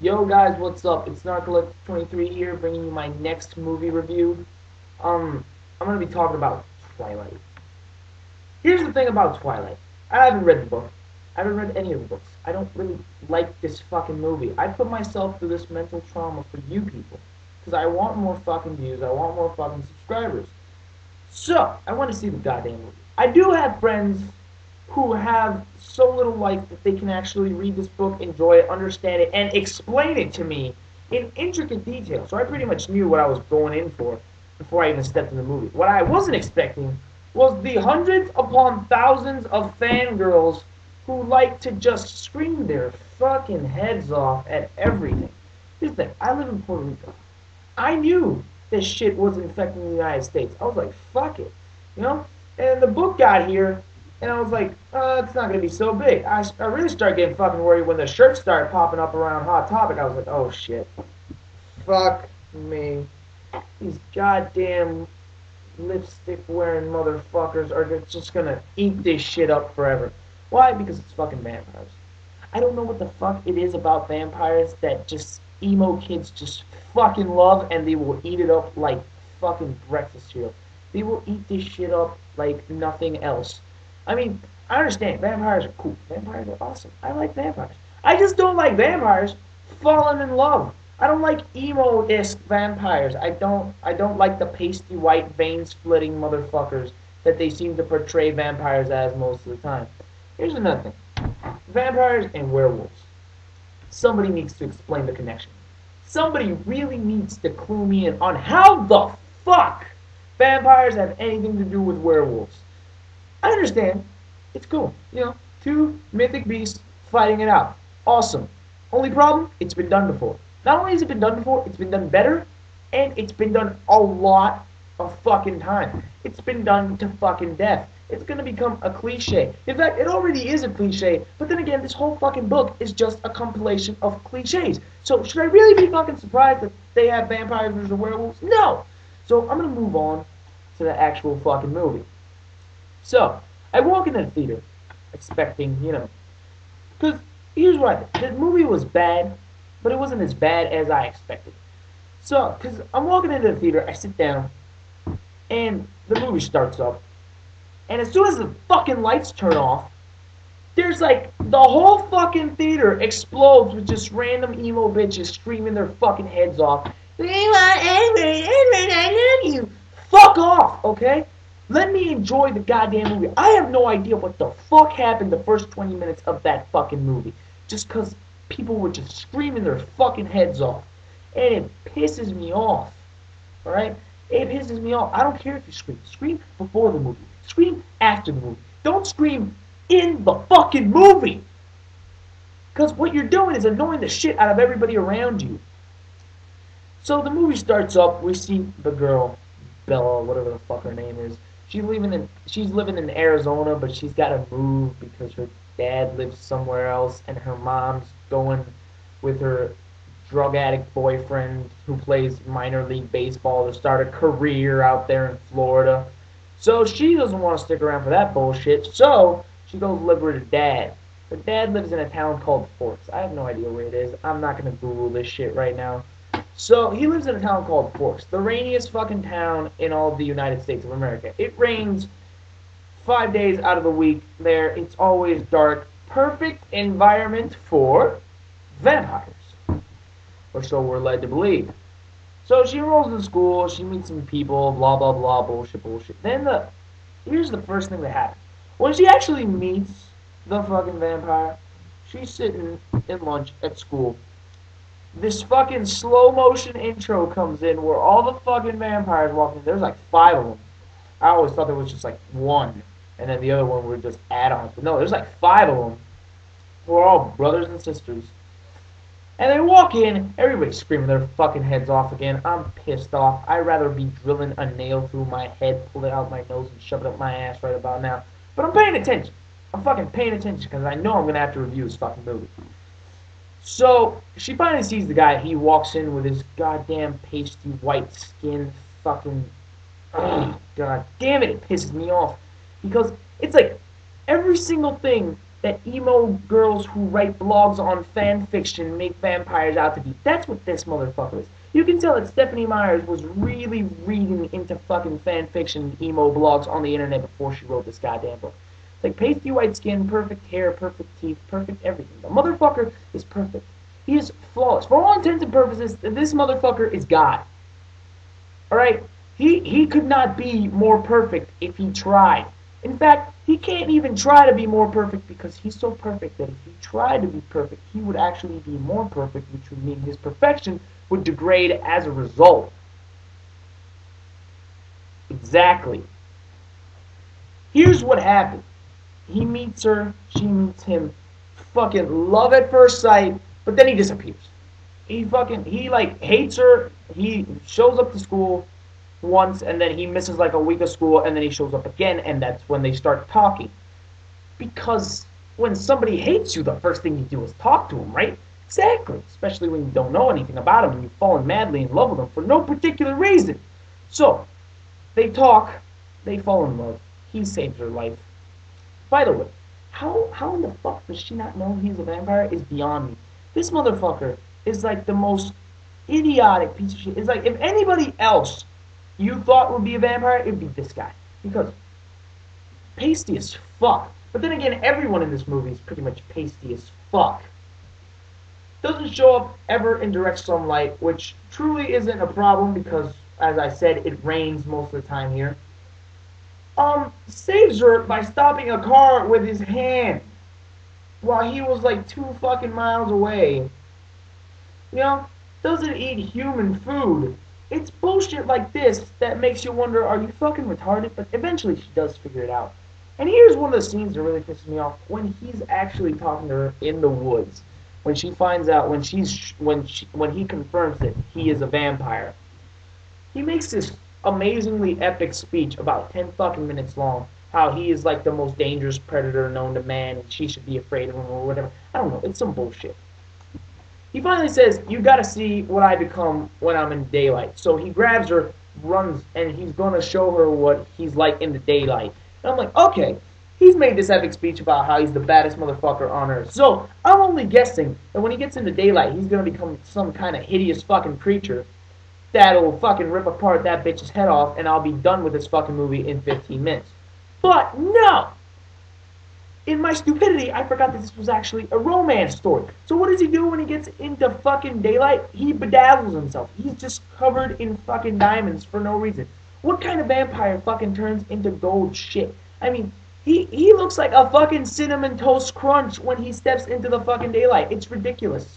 Yo guys, what's up? It's Narcoleptic23 here, bringing you my next movie review. Um, I'm gonna be talking about Twilight. Here's the thing about Twilight. I haven't read the book. I haven't read any of the books. I don't really like this fucking movie. I put myself through this mental trauma for you people. Because I want more fucking views. I want more fucking subscribers. So, I want to see the goddamn movie. I do have friends who have so little life that they can actually read this book, enjoy it, understand it, and explain it to me in intricate detail. So I pretty much knew what I was going in for before I even stepped in the movie. What I wasn't expecting was the hundreds upon thousands of fangirls who like to just scream their fucking heads off at everything. Here's the thing, I live in Puerto Rico. I knew this shit was infecting the United States. I was like, fuck it, you know? And the book got here, and I was like, it's not going to be so big. I really started getting fucking worried when the shirts started popping up around Hot Topic. I was like, oh shit. Fuck me. These goddamn lipstick-wearing motherfuckers are just going to eat this shit up forever. Why? Because it's fucking vampires. I don't know what the fuck it is about vampires that just emo kids just fucking love, and they will eat it up like fucking breakfast cereal. They will eat this shit up like nothing else. I mean, I understand vampires are cool. Vampires are awesome. I like vampires. I just don't like vampires falling in love. I don't like emo-esque vampires. I don't like the pasty white vein splitting motherfuckers that they seem to portray vampires as most of the time. Here's another thing. Vampires and werewolves. Somebody needs to explain the connection. Somebody really needs to clue me in on how the fuck vampires have anything to do with werewolves. I understand. It's cool. You know, two mythic beasts fighting it out. Awesome. Only problem, it's been done before. Not only has it been done before, it's been done better, and it's been done a lot of fucking time. It's been done to fucking death. It's gonna become a cliche. In fact, it already is a cliche, but then again, this whole fucking book is just a compilation of cliches. So should I really be fucking surprised that they have vampires versus werewolves? No! So I'm gonna move on to the actual fucking movie. So, I walk into the theater expecting, because here's what I think. The movie was bad, but it wasn't as bad as I expected. So, because I'm walking into the theater, I sit down, and the movie starts up, and as soon as the fucking lights turn off, there's like, the whole fucking theater explodes with just random emo bitches screaming their fucking heads off. We want Edward, I love you. Fuck off, okay? Let me enjoy the goddamn movie. I have no idea what the fuck happened the first 20 minutes of that fucking movie. Just because people were just screaming their fucking heads off. And it pisses me off. Alright? It pisses me off. I don't care if you scream. Scream before the movie. Scream after the movie. Don't scream in the fucking movie. Because what you're doing is annoying the shit out of everybody around you. So the movie starts up. We see the girl, Bella, whatever the fuck her name is. She's living in Arizona, but she's got to move because her dad lives somewhere else, and her mom's going with her drug addict boyfriend who plays minor league baseball to start a career out there in Florida. So she doesn't want to stick around for that bullshit, so she goes live with her dad. Her dad lives in a town called Forks. I have no idea where it is. I'm not going to Google this shit right now. So, he lives in a town called Forks, the rainiest fucking town in all of the United States of America. It rains 5 days out of the week there. It's always dark. Perfect environment for vampires. Or so we're led to believe. So, she enrolls in school, she meets some people, blah, blah, blah, bullshit. Then here's the first thing that happens. When she actually meets the fucking vampire, she's sitting in lunch at school. This fucking slow motion intro comes in where all the fucking vampires walk in. There's like 5 of them. I always thought there was just like 1, and then the other one were just add-ons. But no, there's like 5 of them. We're all brothers and sisters. And they walk in, everybody's screaming their fucking heads off again. I'm pissed off. I'd rather be drilling a nail through my head, pull it out my nose, and shove it up my ass right about now. But I'm paying attention. I'm fucking paying attention because I know I'm going to have to review this fucking movie. So, she finally sees the guy. He walks in with his goddamn pasty white skin fucking... Oh, god damn it, it pisses me off. Because it's like every single thing that emo girls who write blogs on fan fiction make vampires out to be. That's what this motherfucker is. You can tell that Stephanie Myers was really reading into fucking fan fiction emo blogs on the internet before she wrote this goddamn book. It's like pasty white skin, perfect hair, perfect teeth, perfect everything. The motherfucker is perfect. He is flawless. For all intents and purposes, this motherfucker is God. Alright? He could not be more perfect if he tried. In fact, he can't even try to be more perfect because he's so perfect that if he tried to be perfect, he would actually be more perfect, which would mean his perfection would degrade as a result. Exactly. Here's what happened. He meets her, she meets him, fucking love at first sight, but then he disappears. He like hates her, he shows up to school once, and then he misses like a week of school, and then he shows up again, and that's when they start talking. Because when somebody hates you, the first thing you do is talk to them, right? Exactly. Especially when you don't know anything about them and you've fallen madly in love with them for no particular reason. So, they talk, they fall in love, he saves her life. By the way, how in the fuck does she not know he's a vampire is beyond me. This motherfucker is like the most idiotic piece of shit. It's like if anybody else you thought would be a vampire, it'd be this guy. Because pasty as fuck. But then again, everyone in this movie is pretty much pasty as fuck. Doesn't show up ever in direct sunlight, which truly isn't a problem because, as I said, it rains most of the time here. Saves her by stopping a car with his hand while he was like 2 fucking miles away. You know, doesn't eat human food. It's bullshit like this that makes you wonder, are you fucking retarded? But eventually she does figure it out. And here's one of the scenes that really pisses me off, when he's actually talking to her in the woods. When she finds out, when he confirms that he is a vampire. He makes this amazingly epic speech about 10 fucking minutes long, how he is like the most dangerous predator known to man and she should be afraid of him or whatever. I don't know, it's some bullshit. He finally says, you gotta see what I become when I'm in daylight. So he grabs her, runs, and he's gonna show her what he's like in the daylight. And I'm like, okay, he's made this epic speech about how he's the baddest motherfucker on earth. So I'm only guessing that when he gets into daylight, he's gonna become some kind of hideous fucking creature that'll fucking rip apart that bitch's head off, and I'll be done with this fucking movie in 15 minutes. But no! In my stupidity, I forgot that this was actually a romance story. So what does he do when he gets into fucking daylight? He bedazzles himself. He's just covered in fucking diamonds for no reason. What kind of vampire fucking turns into gold shit? I mean, he looks like a fucking Cinnamon Toast Crunch when he steps into the fucking daylight. It's ridiculous.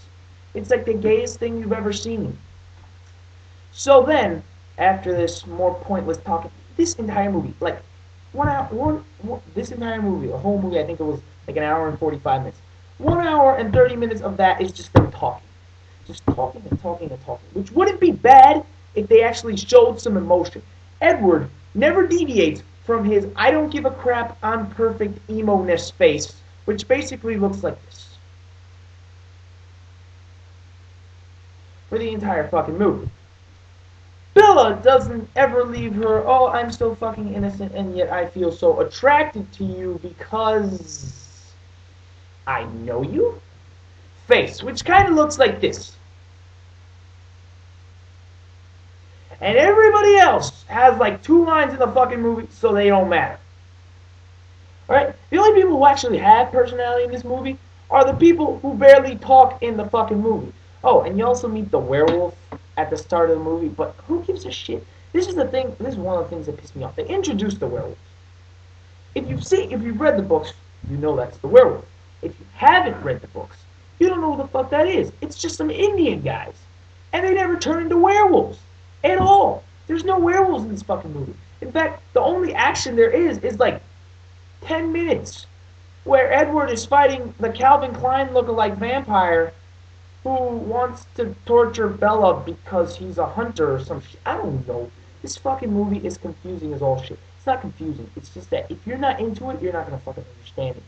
It's like the gayest thing you've ever seen. So then, after this more pointless talking, this entire movie, like, this entire movie, the whole movie, I think it was like an hour and 45 minutes. 1 hour and 30 minutes of that is just them talking. Just talking and talking and talking. Which wouldn't be bad if they actually showed some emotion. Edward never deviates from his I don't give a crap, I'm perfect emo-ness face, which basically looks like this. For the entire fucking movie. Bella doesn't ever leave her, oh, I'm so fucking innocent and yet I feel so attracted to you because I know you? Face, which kind of looks like this. And everybody else has like 2 lines in the fucking movie, so they don't matter. Alright? The only people who actually have personality in this movie are the people who barely talk in the fucking movie. Oh, and you also meet the werewolf at the start of the movie, but who gives a shit? This is the thing, this is one of the things that pissed me off. They introduced the werewolf. If you've read the books, you know that's the werewolf. If you haven't read the books, you don't know who the fuck that is. It's just some Indian guys. And they never turn into werewolves. At all. There's no werewolves in this fucking movie. In fact, the only action there is like 10 minutes where Edward is fighting the Calvin Klein lookalike vampire who wants to torture Bella because he's a hunter or some shit. I don't know. This fucking movie is confusing as all shit. It's not confusing. It's just that if you're not into it, you're not going to fucking understand it.